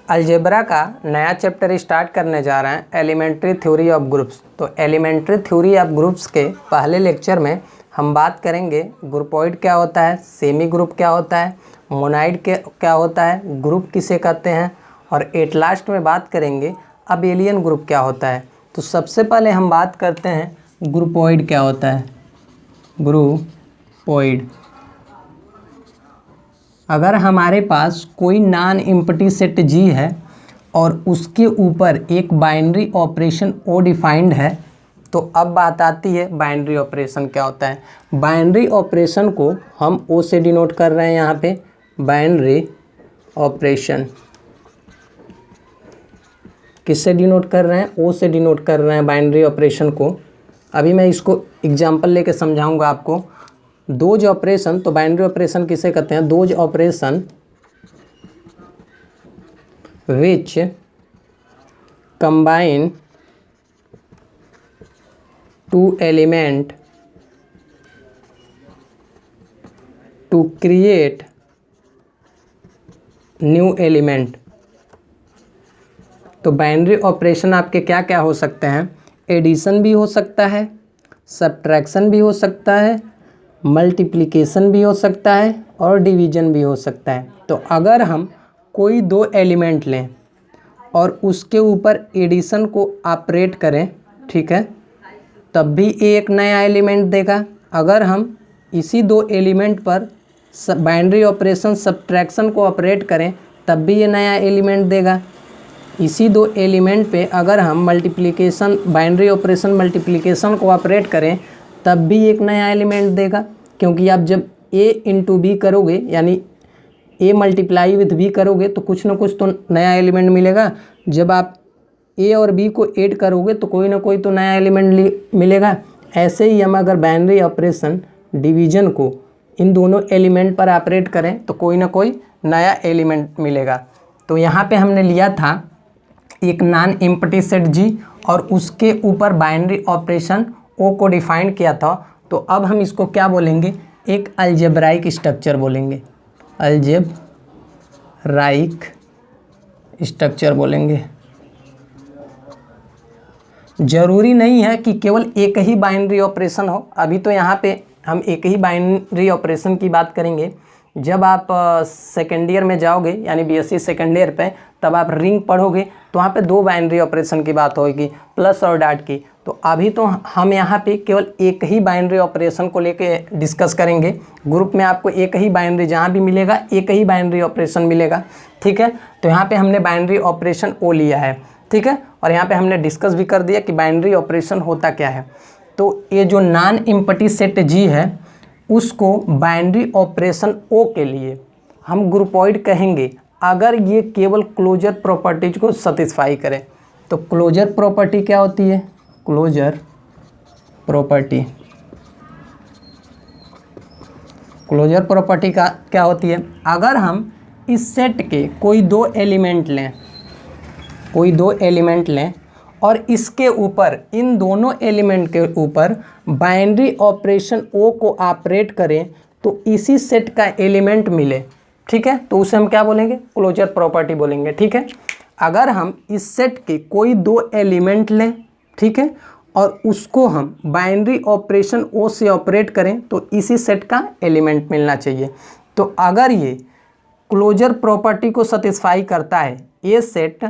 Algebra का नया chapter start करने जा रहे हैं, एलिमेंट्री थ्योरी ऑफ ग्रुप्स। तो एलिमेंट्री थ्योरी ऑफ ग्रुप्स के पहले लेक्चर में हम बात करेंगे ग्रुपॉइड क्या होता है, सेमी ग्रुप क्या होता है, मोनाइड क्या होता है, ग्रुप किसे कहते हैं, और एट लास्ट में बात करेंगे अबेलियन ग्रुप क्या होता है। तो सबसे पहले हम बात करते हैं ग्रुपॉइड क्या होता है। ग्रुपॉइड, अगर हमारे पास कोई नॉन एम्प्टी सेट जी है और उसके ऊपर एक बाइनरी ऑपरेशन ओ डिफाइंड है, तो अब बात आती है बाइनरी ऑपरेशन क्या होता है। बाइनरी ऑपरेशन को हम ओ से डिनोट कर रहे हैं यहाँ पे। बाइनरी ऑपरेशन किससे डिनोट कर रहे हैं? ओ से डिनोट कर रहे हैं बाइनरी ऑपरेशन को। अभी मैं इसको एग्जांपल लेके समझाऊंगा आपको। दोज ऑपरेशन, तो बाइनरी ऑपरेशन किसे कहते हैं? Those operation which combine two element to create new element. तो बाइनरी ऑपरेशन आपके क्या क्या हो सकते हैं? एडिशन भी हो सकता है, सब्ट्रैक्शन भी हो सकता है, मल्टीप्लिकेशन भी हो सकता है और डिवीजन भी हो सकता है। तो अगर हम कोई दो एलिमेंट लें और उसके ऊपर एडिशन को ऑपरेट करें, ठीक है, तब भी एक नया एलिमेंट देगा। अगर हम इसी दो एलिमेंट पर बाइनरी ऑपरेशन सब्ट्रैक्शन को ऑपरेट करें, तब भी ये नया एलिमेंट देगा। इसी दो एलिमेंट पे अगर हम मल्टीप्लिकेशन, बाइनरी ऑपरेशन मल्टीप्लिकेशन को ऑपरेट करें, तब भी एक नया एलिमेंट देगा। क्योंकि आप जब a इंटू बी करोगे, यानी a मल्टीप्लाई विथ b करोगे, तो कुछ ना कुछ तो नया एलिमेंट मिलेगा। जब आप a और b को ऐड करोगे तो कोई ना कोई तो नया एलिमेंट मिलेगा। ऐसे ही हम अगर बाइनरी ऑपरेशन डिवीजन को इन दोनों एलिमेंट पर ऑपरेट करें तो कोई ना कोई नया एलिमेंट मिलेगा। तो यहाँ पे हमने लिया था एक नॉन एम्प्टी सेट जी और उसके ऊपर बाइनरी ऑपरेशन ओ को डिफाइन किया था। तो अब हम इसको क्या बोलेंगे? एक अलजेब्राइक स्ट्रक्चर बोलेंगे। अलजेब्राइक स्ट्रक्चर बोलेंगे। ज़रूरी नहीं है कि केवल एक ही बाइनरी ऑपरेशन हो। अभी तो यहाँ पे हम एक ही बाइनरी ऑपरेशन की बात करेंगे। जब आप सेकेंड ईयर में जाओगे, यानी बीएससी सेकेंड ईयर पे, तब आप रिंग पढ़ोगे तो वहाँ पे दो बाइनरी ऑपरेशन की बात होगी, प्लस और डॉट की। तो अभी तो हम यहाँ पे केवल एक ही बाइनरी ऑपरेशन को लेके डिस्कस करेंगे। ग्रुप में आपको एक ही बाइनरी जहाँ भी मिलेगा, एक ही बाइनरी ऑपरेशन मिलेगा, ठीक है। तो यहाँ पे हमने बाइनरी ऑपरेशन ओ लिया है, ठीक है, और यहाँ पे हमने डिस्कस भी कर दिया कि बाइनरी ऑपरेशन होता क्या है। तो ये जो नॉन एम्प्टी सेट जी है, उसको बाइनरी ऑपरेशन ओ के लिए हम ग्रुपॉइड कहेंगे अगर ये केवल क्लोजर प्रॉपर्टीज को सेटिस्फाई करे। तो क्लोजर प्रॉपर्टी क्या होती है? क्लोजर प्रॉपर्टी, क्लोजर प्रॉपर्टी का क्या होती है? अगर हम इस सेट के कोई दो एलिमेंट लें और इसके ऊपर, इन दोनों एलिमेंट के ऊपर बाइनरी ऑपरेशन ओ को ऑपरेट करें तो इसी सेट का एलिमेंट मिले, ठीक है, तो उसे हम क्या बोलेंगे? क्लोजर प्रॉपर्टी बोलेंगे, ठीक है। अगर हम इस सेट के कोई दो एलिमेंट लें, ठीक है, और उसको हम बाइनरी ऑपरेशन ओ से ऑपरेट करें तो इसी सेट का एलिमेंट मिलना चाहिए। तो अगर ये क्लोजर प्रॉपर्टी को सेटिस्फाई करता है, ये सेट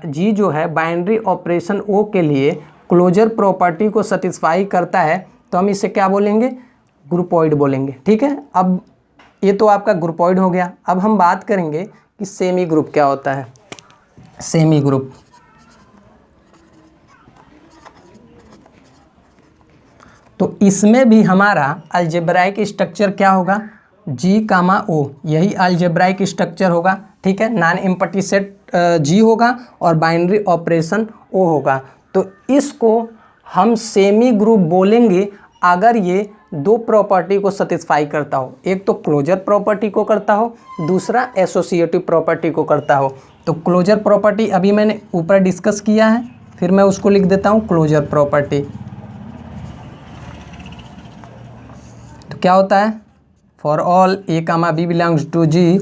जी जो है बाइनरी ऑपरेशन ओ के लिए क्लोजर प्रॉपर्टी को सेटिस्फाई करता है, तो हम इसे क्या बोलेंगे? ग्रुपॉइड बोलेंगे, ठीक है। अब ये तो आपका ग्रुपॉइड हो गया। अब हम बात करेंगे कि सेमी ग्रुप क्या होता है। सेमी ग्रुप, तो इसमें भी हमारा अलजेब्राइक स्ट्रक्चर क्या होगा? जी कामा ओ, यही अलजेब्राइक स्ट्रक्चर होगा, ठीक है। नॉन एम्प्टी सेट जी होगा और बाइनरी ऑपरेशन ओ होगा। तो इसको हम सेमी ग्रुप बोलेंगे अगर ये दो प्रॉपर्टी को सेटिस्फाई करता हो। एक तो क्लोजर प्रॉपर्टी को करता हो, दूसरा एसोसिएटिव प्रॉपर्टी को करता हो। तो क्लोजर प्रॉपर्टी अभी मैंने ऊपर डिस्कस किया है, फिर मैं उसको लिख देता हूँ क्लोजर प्रॉपर्टी। तो क्या होता है? For all A comma B belongs to G,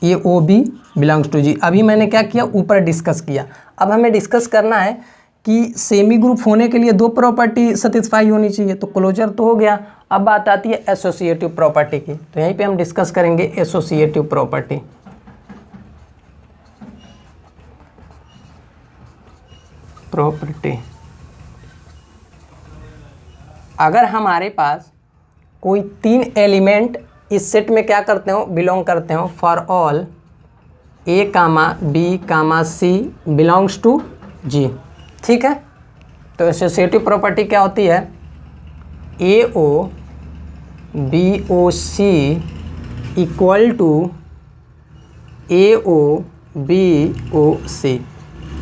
A O B belongs to G. अभी मैंने क्या किया, ऊपर डिस्कस किया। अब हमें डिस्कस करना है कि सेमी ग्रुप होने के लिए 2 प्रॉपर्टी सेटिस्फाई होनी चाहिए। तो क्लोजर तो हो गया, अब बात आती है एसोसिएटिव प्रॉपर्टी की। तो यहीं पे हम डिस्कस करेंगे एसोसिएटिव प्रॉपर्टी। अगर हमारे पास कोई 3 एलिमेंट इस सेट में क्या करते हो, बिलोंग करते हो, for all A comma B comma C belongs to G, ठीक है। तो एसोसिएटिव प्रॉपर्टी क्या होती है, A O B O C equal to A O B O C.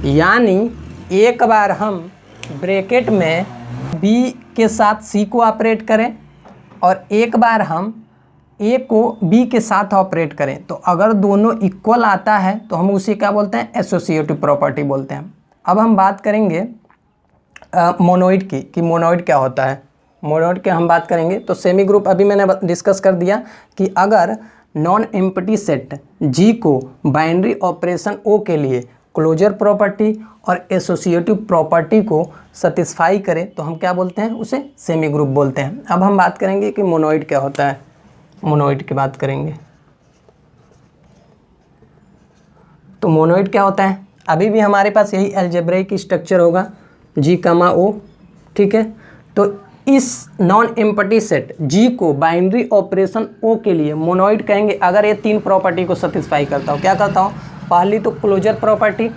यानी एक बार हम ब्रैकेट में बी के साथ सी को ऑपरेट करें और एक बार हम ए को बी के साथ ऑपरेट करें, तो अगर दोनों इक्वल आता है तो हम उसे क्या बोलते हैं, एसोसिएटिव प्रॉपर्टी बोलते हैं। अब हम बात करेंगे मोनोइड की, कि मोनोइड क्या होता है। मोनोइड की हम बात करेंगे तो सेमी ग्रुप अभी मैंने डिस्कस कर दिया कि अगर नॉन एम्प्टी सेट जी को बाइनरी ऑपरेशन ओ के लिए क्लोजर प्रॉपर्टी और एसोसिएटिव प्रॉपर्टी को सेटिस्फाई करे तो हम क्या बोलते हैं, उसे सेमी ग्रुप बोलते हैं। अब हम बात करेंगे कि मोनोइड क्या होता है, मोनोइड की बात करेंगे। तो मोनोइड क्या होता है, अभी भी हमारे पास यही अलजेब्रिक स्ट्रक्चर होगा, जी कामा ओ, ठीक है। तो इस नॉन एम्प्टी सेट जी को बाइनरी ऑपरेशन ओ के लिए मोनोइड कहेंगे अगर ये 3 प्रॉपर्टी को सेटिस्फाई करता हो। क्या करता हो, पहली तो क्लोजर प्रॉपर्टी,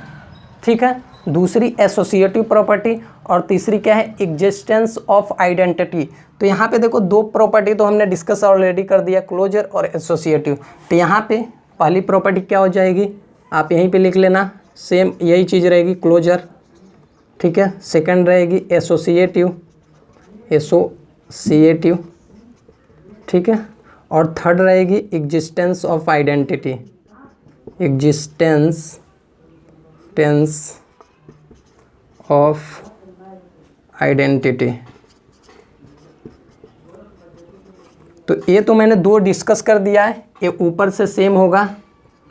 ठीक है, दूसरी एसोसिएटिव प्रॉपर्टी और तीसरी क्या है, एग्जिस्टेंस ऑफ आइडेंटिटी। तो यहाँ पे देखो 2 प्रॉपर्टी तो हमने डिस्कस ऑलरेडी कर दिया, क्लोजर और एसोसिएटिव। तो यहाँ पे पहली प्रॉपर्टी क्या हो जाएगी, आप यहीं पे लिख लेना, सेम यही चीज़ रहेगी, क्लोजर, ठीक है। सेकंड रहेगी एसोसिएटिव, ठीक है। और थर्ड रहेगी existence of identity, existence of identity. तो ये तो मैंने 2 डिस्कस कर दिया है, ये ऊपर से सेम होगा,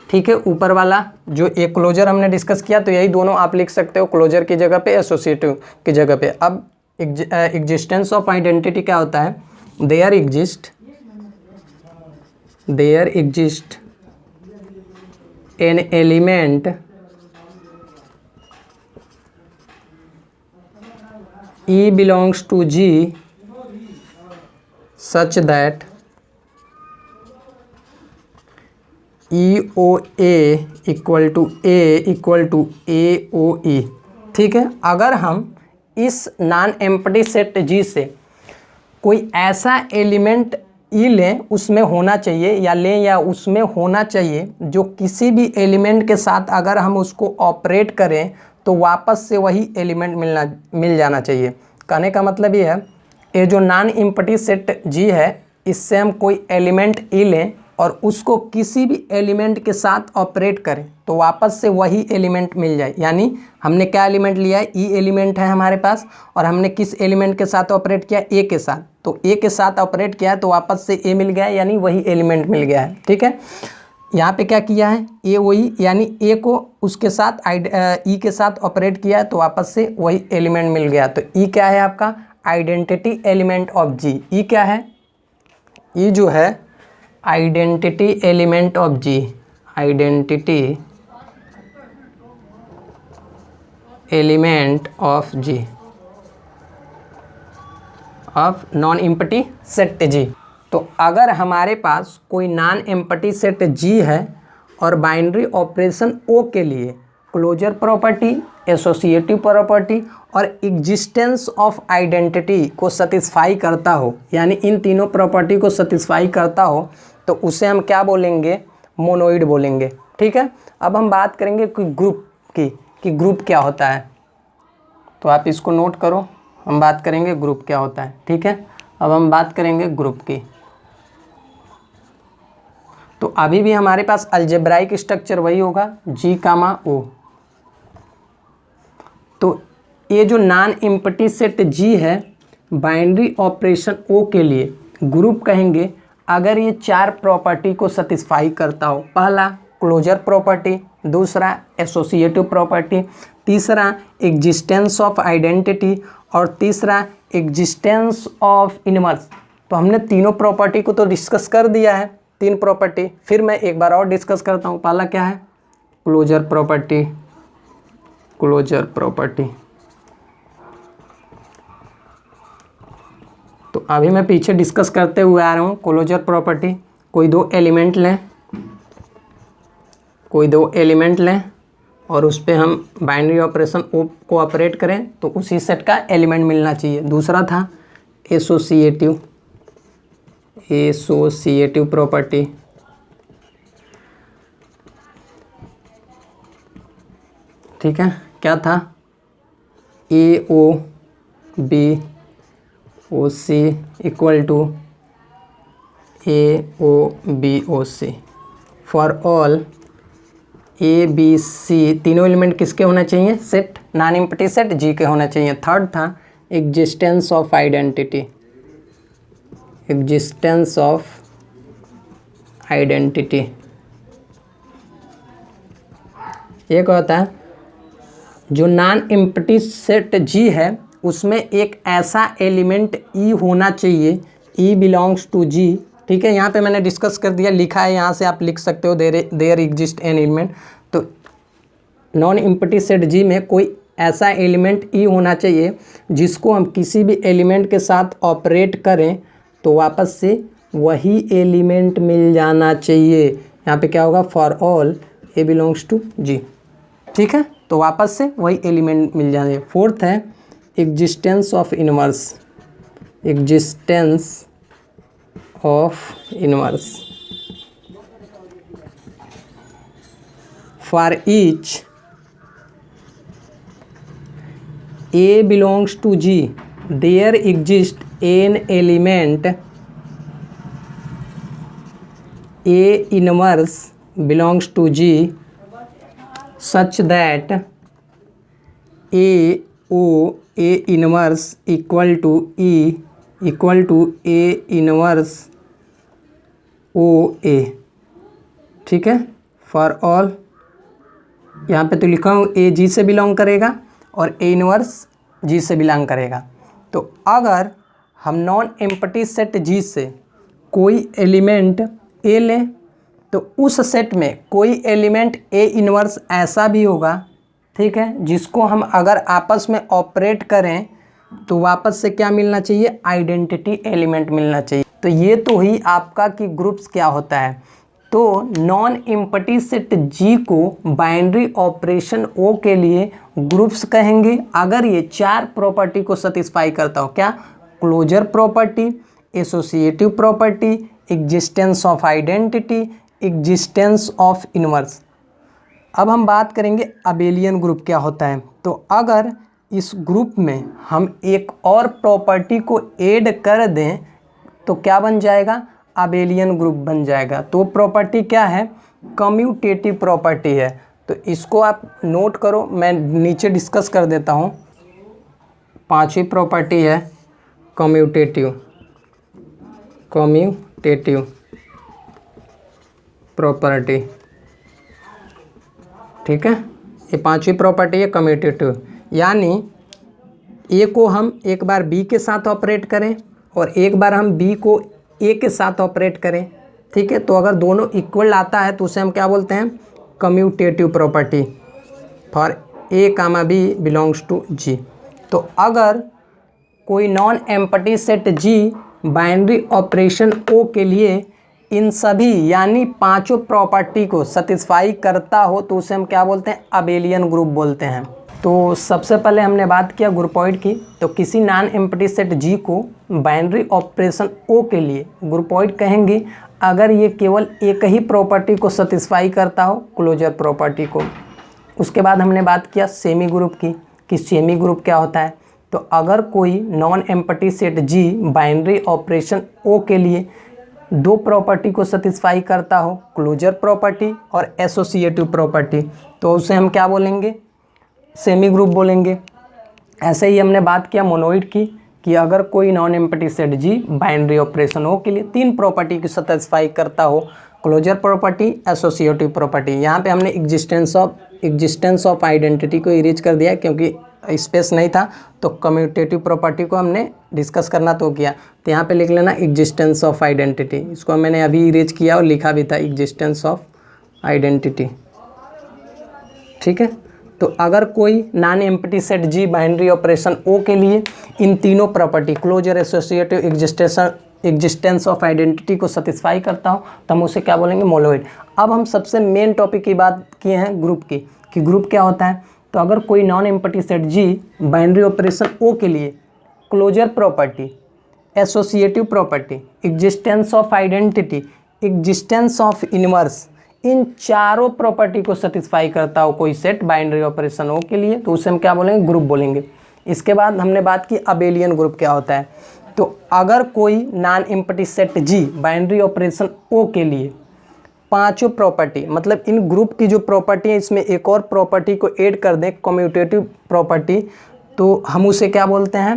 ठीक है। ऊपर वाला जो एक क्लोजर हमने डिस्कस किया तो यही दोनों आप लिख सकते हो, क्लोजर की जगह पे, एसोसिएटिव की जगह पे। अब एग्जिस्टेंस ऑफ आइडेंटिटी क्या होता है, there exist an element E belongs to G such that EOA equal to AOE, ठीक है। अगर हम इस नॉन एम्प्टी सेट G से कोई ऐसा एलिमेंट E लें, उसमें होना चाहिए या लें या उसमें होना चाहिए जो किसी भी एलिमेंट के साथ अगर हम उसको ऑपरेट करें तो वापस से वही एलिमेंट मिल जाना चाहिए। कहने का मतलब ये है, ये जो नॉन एम्प्टी सेट G है, इससे हम कोई एलिमेंट E लें और उसको किसी भी एलिमेंट के साथ ऑपरेट करें तो वापस से वही एलिमेंट मिल जाए। यानी हमने क्या एलिमेंट लिया है, E एलिमेंट है हमारे पास, और हमने किस एलिमेंट के साथ ऑपरेट किया, A के साथ। तो A के साथ ऑपरेट किया है तो वापस से A मिल गया है, यानी वही एलिमेंट मिल गया है, ठीक है। यहाँ पे क्या किया है, AOE, यानी A को उसके साथ E के साथ ऑपरेट किया है तो वापस से वही एलिमेंट मिल गया। तो E क्या है आपका, identity element of G। E क्या है, E जो है identity element of G, identity element of G of non empty set G। तो अगर हमारे पास कोई नॉन एम्प्टी सेट G है और बाइनरी ऑपरेशन O के लिए क्लोजर प्रॉपर्टी, एसोसिएटिव प्रॉपर्टी और एग्जिस्टेंस ऑफ आइडेंटिटी को सेटिस्फाई करता हो, यानी इन तीनों प्रॉपर्टी को सेटिस्फाई करता हो, तो उसे हम क्या बोलेंगे, मोनोइड बोलेंगे, ठीक है। अब हम बात करेंगे कि ग्रुप की, कि ग्रुप क्या होता है। तो आप इसको नोट करो, हम बात करेंगे ग्रुप क्या होता है, ठीक है। अब हम बात करेंगे ग्रुप की। तो अभी भी हमारे पास अलजेब्राइक स्ट्रक्चर वही होगा, G कामा O। तो ये जो नॉन एम्प्टी सेट G है, बाइनरी ऑपरेशन O के लिए ग्रुप कहेंगे अगर ये 4 प्रॉपर्टी को सेटिस्फाई करता हो। पहला, क्लोजर प्रॉपर्टी, दूसरा एसोसिएटिव प्रॉपर्टी, तीसरा एग्जिस्टेंस ऑफ आइडेंटिटी और तीसरा एग्जिस्टेंस ऑफ इनवर्स। तो हमने तीनों प्रॉपर्टी को तो डिस्कस कर दिया है, तीन प्रॉपर्टी। फिर मैं एक बार और डिस्कस करता हूँ। पहला क्या है? Closure property, closure property. तो अभी मैं पीछे डिस्कस करते हुए आ रहा हूँ क्लोजर प्रॉपर्टी। कोई दो एलिमेंट लें और उस पर हम बाइनरी ऑपरेशन को ऑपरेट करें तो उसी सेट का एलिमेंट मिलना चाहिए। दूसरा था एसोसिएटिव प्रॉपर्टी। ठीक है, क्या था? AOBOC equal to AOBOC for all ABC। तीनों एलिमेंट किसके होना चाहिए? Set, non empty set G के होना चाहिए। थर्ड था existence of identity, existence of identity. एक होता है जो नॉन एम्प्टी सेट G है उसमें एक ऐसा एलिमेंट E होना चाहिए, E बिलोंग्स टू G। ठीक है, यहाँ पे मैंने डिस्कस कर दिया, लिखा है, यहाँ से आप लिख सकते हो देयर एग्जिस्ट एन एलिमेंट। तो नॉन एम्प्टी सेट G में कोई ऐसा एलिमेंट E होना चाहिए जिसको हम किसी भी एलिमेंट के साथ ऑपरेट करें तो वापस से वही एलिमेंट मिल जाना चाहिए। यहाँ पे क्या होगा? For all A belongs to G। ठीक है, तो वापस से वही एलिमेंट मिल जाए। फोर्थ है existence of inverse, existence of inverse for each A belongs to G there exists an element A inverse belongs to G such that A inverse equal to E equal to A inverse OA। ठीक है, for all, यहाँ पे तो लिखा हूँ A G से belong करेगा और A इनवर्स G से बिलोंग करेगा। तो अगर हम नॉन एम्प्टी सेट G से कोई एलिमेंट A लें तो उस सेट में कोई एलिमेंट A इनवर्स ऐसा भी होगा, ठीक है, जिसको हम अगर आपस में ऑपरेट करें तो वापस से क्या मिलना चाहिए? आइडेंटिटी एलिमेंट मिलना चाहिए। तो ये तो ही आपका कि ग्रुप्स क्या होता है। तो नॉन एम्प्टी सेट G को बाइनरी ऑपरेशन O के लिए ग्रुप्स कहेंगे अगर ये चार प्रॉपर्टी को सेटिस्फाई करता हो। क्या? Closure property, associative property, existence of identity, existence of inverse. अब हम बात करेंगे अबेलियन ग्रुप क्या होता है। तो अगर इस ग्रुप में हम एक और प्रॉपर्टी को ऐड कर दें तो क्या बन जाएगा? अबेलियन ग्रुप बन जाएगा। तो प्रॉपर्टी क्या है? कम्यूटेटिव प्रॉपर्टी है। तो इसको आप नोट करो, मैं नीचे डिस्कस कर देता हूँ। पांचवी प्रॉपर्टी है कम्यूटेटिव, कम्यूटेटिव प्रॉपर्टी। ठीक है, ये पांचवी प्रॉपर्टी है कम्यूटेटिव, यानी ए को हम एक बार बी के साथ ऑपरेट करें और एक बार हम बी को ए के साथ ऑपरेट करें। ठीक है, तो अगर दोनों इक्वल आता है तो उसे हम क्या बोलते हैं? Commutative property for A comma B belongs to G. तो अगर कोई non empty set G binary operation O के लिए इन सभी यानी पांचों प्रॉपर्टी को सेटिस्फाई करता हो तो उसे हम क्या बोलते हैं? अबेलियन ग्रुप बोलते हैं। तो सबसे पहले हमने बात किया ग्रुपॉइड की। तो किसी नॉन एम्प्टी सेट जी को बाइनरी ऑपरेशन ओ के लिए ग्रुपॉइड कहेंगे अगर ये केवल एक ही प्रॉपर्टी को सेटिस्फाई करता हो, क्लोजर प्रॉपर्टी को। उसके बाद हमने बात किया सेमी ग्रुप की कि सेमी ग्रुप क्या होता है। तो अगर कोई non empty set G binary operation O के लिए दो प्रॉपर्टी को सेटिस्फाई करता हो, क्लोजर प्रॉपर्टी और एसोसिएटिव प्रॉपर्टी, तो उसे हम क्या बोलेंगे? सेमी ग्रुप बोलेंगे। ऐसे ही हमने बात किया मोनोइड की कि अगर कोई non empty set G binary operation O के लिए तीन प्रॉपर्टी को सेटिस्फाई करता हो, क्लोजर प्रॉपर्टी, एसोसिएटिव प्रॉपर्टी। यहाँ पे हमने एग्जिस्टेंस ऑफ आइडेंटिटी को इरेज कर दिया क्योंकि स्पेस नहीं था, तो कम्यूटेटिव प्रॉपर्टी को हमने डिस्कस करना तो किया। तो यहाँ पे लिख लेना एग्जिस्टेंस ऑफ आइडेंटिटी, इसको मैंने अभी इरेज किया और लिखा भी था एग्जिस्टेंस ऑफ आइडेंटिटी। ठीक है, तो अगर कोई non empty set G binary operation O के लिए इन तीनों property closure, associative, existence of identity को सेटिस्फाई करता हो तो हम उसे क्या बोलेंगे, मोनोइड। अब हम सबसे मेन टॉपिक की बात किए हैं ग्रुप की, कि ग्रुप क्या होता है। तो अगर कोई non empty set G binary operation O के लिए closure property, associative property, existence of identity, existence of inverse, इन चारों प्रॉपर्टी को सेटिस्फाई करता हो कोई सेट बाइनरी ऑपरेशन ओ के लिए, तो उसे हम क्या बोलेंगे, ग्रुप बोलेंगे। इसके बाद हमने बात की अबेलियन ग्रुप क्या होता है। तो अगर कोई non empty set G binary operation O के लिए पांचों प्रॉपर्टी, मतलब इन ग्रुप की जो प्रॉपर्टी है इसमें एक और प्रॉपर्टी को ऐड कर दें, कम्यूटेटिव प्रॉपर्टी, तो हम उसे क्या बोलते हैं,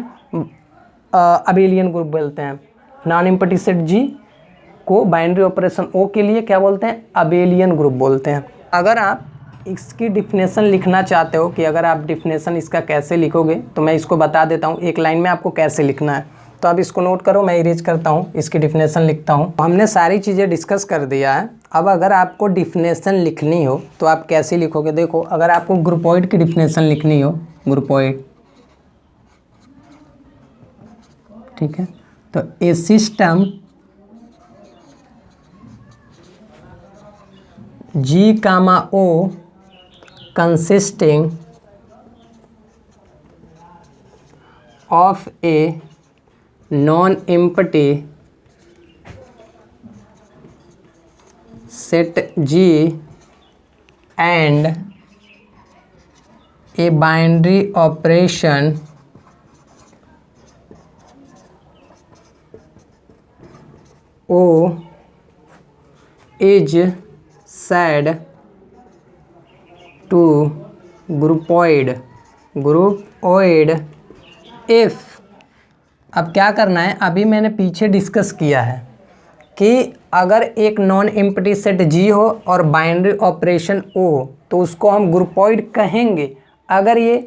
अबेलियन ग्रुप बोलते हैं। नॉन एम्प्टी सेट जी को बाइनरी ऑपरेशन ओ के लिए क्या बोलते हैं, अबेलियन ग्रुप बोलते हैं। अगर आप इसकी डिफिनेशन लिखना चाहते हो कि अगर आप डिफिनेशन इसका कैसे लिखोगे, तो मैं इसको बता देता हूँ एक लाइन में आपको कैसे लिखना है। तो आप इसको नोट करो, मैं इरेज करता हूँ, इसकी डिफिनेशन लिखता हूँ। हमने सारी चीज़ें डिस्कस कर दिया है। अब अगर आपको डिफिनेशन लिखनी हो तो आप कैसे लिखोगे, देखो अगर आपको ग्रुपॉइड की डिफिनेशन लिखनी हो, ग्रुपॉइड, ठीक है, तो ए system G, O consisting of a non-empty set G and a binary operation O is said to groupoid if, अब क्या करना है, अभी मैंने पीछे डिस्कस किया है कि अगर एक नॉन एम्प्टी सेट जी हो और बाइनरी ऑपरेशन ओ हो तो उसको हम ग्रुपॉइड कहेंगे अगर ये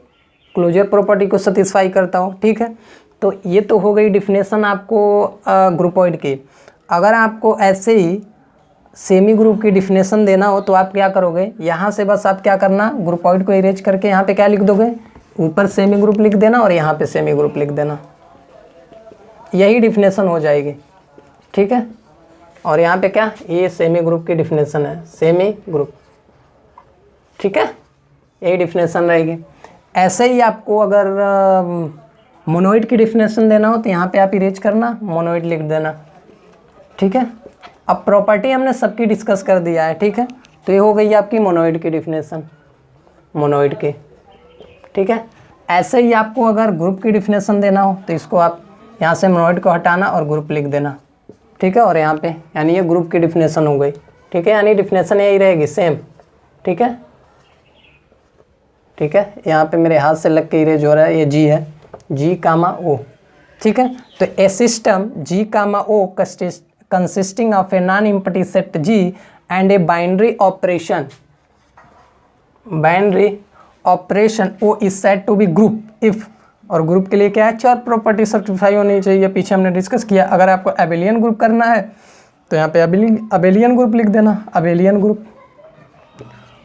क्लोजर प्रॉपर्टी को सेटिस्फाई करता हो। ठीक है, तो ये तो हो गई डिफिनेशन आपको ग्रुपॉइड की। अगर आपको ऐसे ही सेमी ग्रुप की डिफिनेशन देना हो तो आप क्या करोगे, यहाँ से बस आप क्या करना, ग्रुपॉइड को इरेज करके यहाँ पे क्या लिख दोगे, ऊपर सेमी ग्रुप लिख देना और यहाँ पे सेमी ग्रुप लिख देना, यही डिफिनेशन हो जाएगी। ठीक है, और यहाँ पे क्या, ये सेमी ग्रुप की डिफिनेशन है, सेमी ग्रुप। ठीक है, यही डिफिनेशन रहेगी। ऐसे ही आपको अगर मोनोइड की डिफिनेशन देना हो तो यहाँ पे आप इरेज करना, मोनोइड लिख देना। ठीक है, अब प्रॉपर्टी हमने सबकी डिस्कस कर दिया है। ठीक है, तो ये हो गई आपकी मोनोइड की डिफिनेशन, मोनोइड की। ठीक है, ऐसे ही आपको अगर ग्रुप की डिफिनेशन देना हो तो इसको आप यहाँ से मोनोइड को हटाना और ग्रुप लिख देना। ठीक है, और यहाँ पे यानी ये ग्रुप की डिफिनेशन हो गई। ठीक है, यानी डिफिनेशन यही रहेगी सेम। ठीक है, ठीक है, यहाँ पे मेरे हाथ से लग के इरेज हो रहा है, ये जी है, G, O। ठीक है, तो ए system G, O consisting of a non-empty set G and a binary operation O is said to be group if, और ग्रुप के लिए क्या है, चार प्रॉपर्टी सेटिस्फाई होनी चाहिए, पीछे हमने डिस्कस किया। अगर आपको अबेलियन ग्रुप करना है तो यहाँ पे अबेलियन ग्रुप लिख देना, अबेलियन ग्रुप,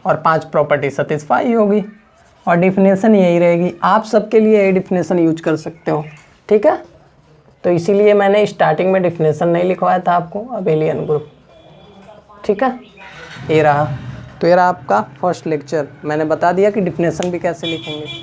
और पांच प्रॉपर्टी सेटिस्फाई होगी और डिफिनेशन यही रहेगी। आप सबके लिए यही डिफिनेशन यूज कर सकते हो। ठीक है, तो इसीलिए मैंने स्टार्टिंग में डिफिनेशन नहीं लिखवाया था आपको, अबेलियन ग्रुप। ठीक है, ये रहा। तो ये रहा आपका फर्स्ट लेक्चर, मैंने बता दिया कि डिफिनेशन भी कैसे लिखेंगे।